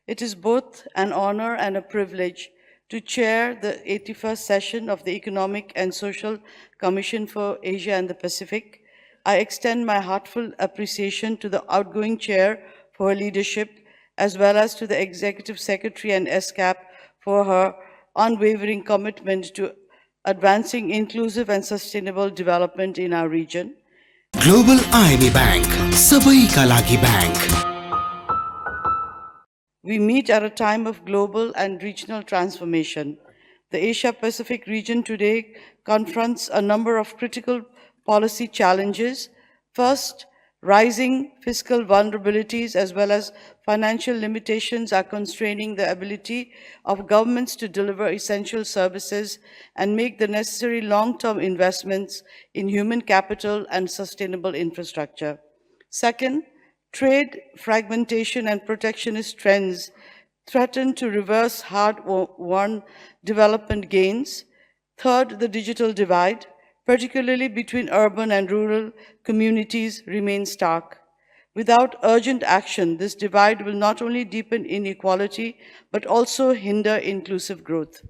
It is both an honor and a privilege to chair the 81st session of the Economic and Social Commission for Asia and the Pacific. I extend my heartfelt appreciation to the outgoing chair for her leadership, as well as to the Executive Secretary and SCAP for her unwavering commitment to advancing inclusive and sustainable development in our region. Global IME Bank, Sabai ka lagi bank. We meet at a time of global and regional transformation. The Asia-Pacific region today confronts a number of critical policy challenges. First, rising fiscal vulnerabilities as well as financial limitations are constraining the ability of governments to deliver essential services and make the necessary long-term investments in human capital and sustainable infrastructure. Second, trade fragmentation and protectionist trends threaten to reverse hard-won development gains. Third, the digital divide, particularly between urban and rural communities, remains stark. Without urgent action, this divide will not only deepen inequality, but also hinder inclusive growth.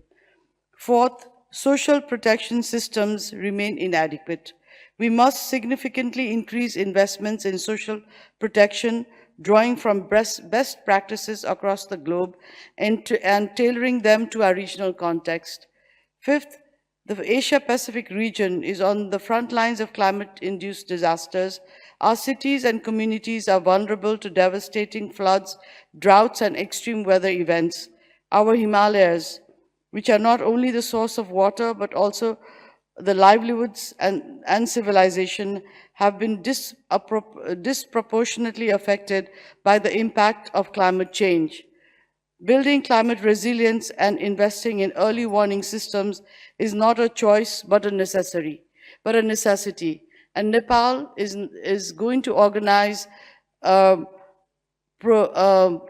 Fourth, social protection systems remain inadequate. We must significantly increase investments in social protection, drawing from best practices across the globe and tailoring them to our regional context. Fifth, the Asia-Pacific region is on the front lines of climate-induced disasters. Our cities and communities are vulnerable to devastating floods, droughts, and extreme weather events. Our Himalayas, which are not only the source of water, but also the livelihoods and civilization, have been disproportionately affected by the impact of climate change. Building climate resilience and investing in early warning systems is not a choice, but a necessity. And Nepal is going to organize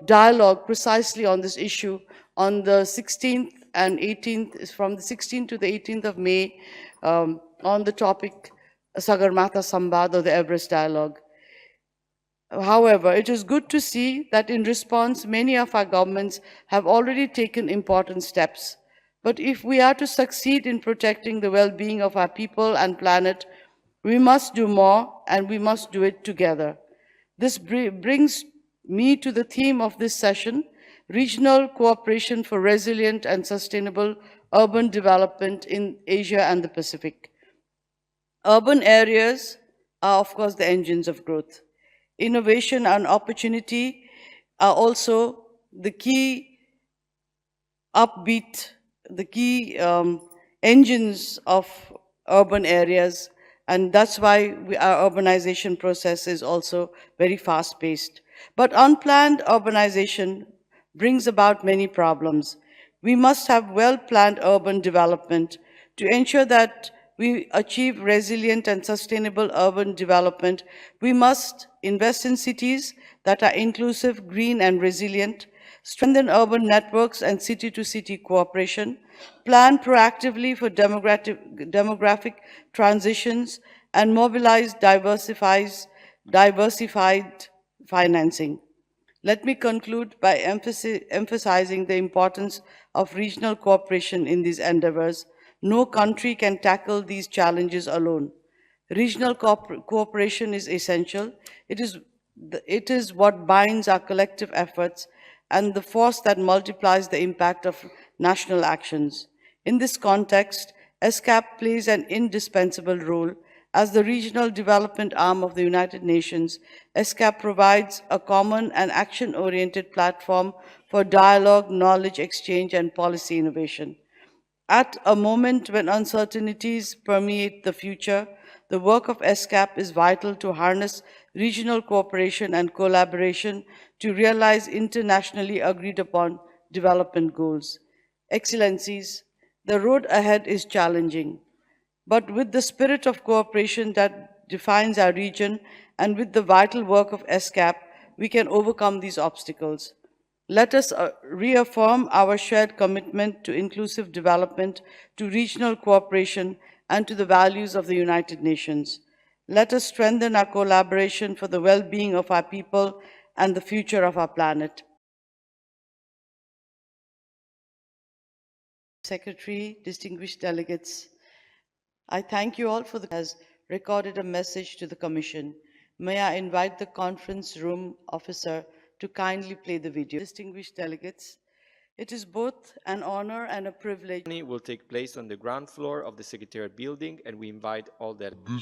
dialogue precisely on this issue on the 16th and 18th, from the 16th to the 18th of May, on the topic Sagarmatha Sambad, or the Everest Dialogue. However, it is good to see that in response, many of our governments have already taken important steps. But if we are to succeed in protecting the well-being of our people and planet, we must do more, and we must do it together. This brings me to the theme of this session: regional cooperation for resilient and sustainable urban development in Asia and the Pacific. Urban areas are, of course, the engines of growth. Innovation and opportunity are also the key engines of urban areas, and that's why our urbanization process is also very fast-paced. But unplanned urbanization brings about many problems. We must have well-planned urban development to ensure that we achieve resilient and sustainable urban development. We must invest in cities that are inclusive, green, and resilient, strengthen urban networks and city-to-city cooperation, plan proactively for demographic transitions, and mobilize diversified financing. Let me conclude by emphasizing the importance of regional cooperation in these endeavors. No country can tackle these challenges alone. Regional cooperation is essential. It is what binds our collective efforts and the force that multiplies the impact of national actions. In this context, SCAP plays an indispensable role. As the regional development arm of the United Nations, SCAP provides a common and action-oriented platform for dialogue, knowledge exchange, and policy innovation. At a moment when uncertainties permeate the future, the work of SCAP is vital to harness regional cooperation and collaboration to realize internationally agreed upon development goals. Excellencies, the road ahead is challenging, but with the spirit of cooperation that defines our region and with the vital work of SCAP, we can overcome these obstacles. Let us reaffirm our shared commitment to inclusive development, to regional cooperation, and to the values of the United Nations. Let us strengthen our collaboration for the well-being of our people and the future of our planet. Secretary, distinguished delegates, I thank you all for the has recorded a message to the Commission. May I invite the conference room officer to kindly play the video. Distinguished delegates, it is both an honor and a privilege. Will take place on the ground floor of the Secretariat building, and we invite all delegates.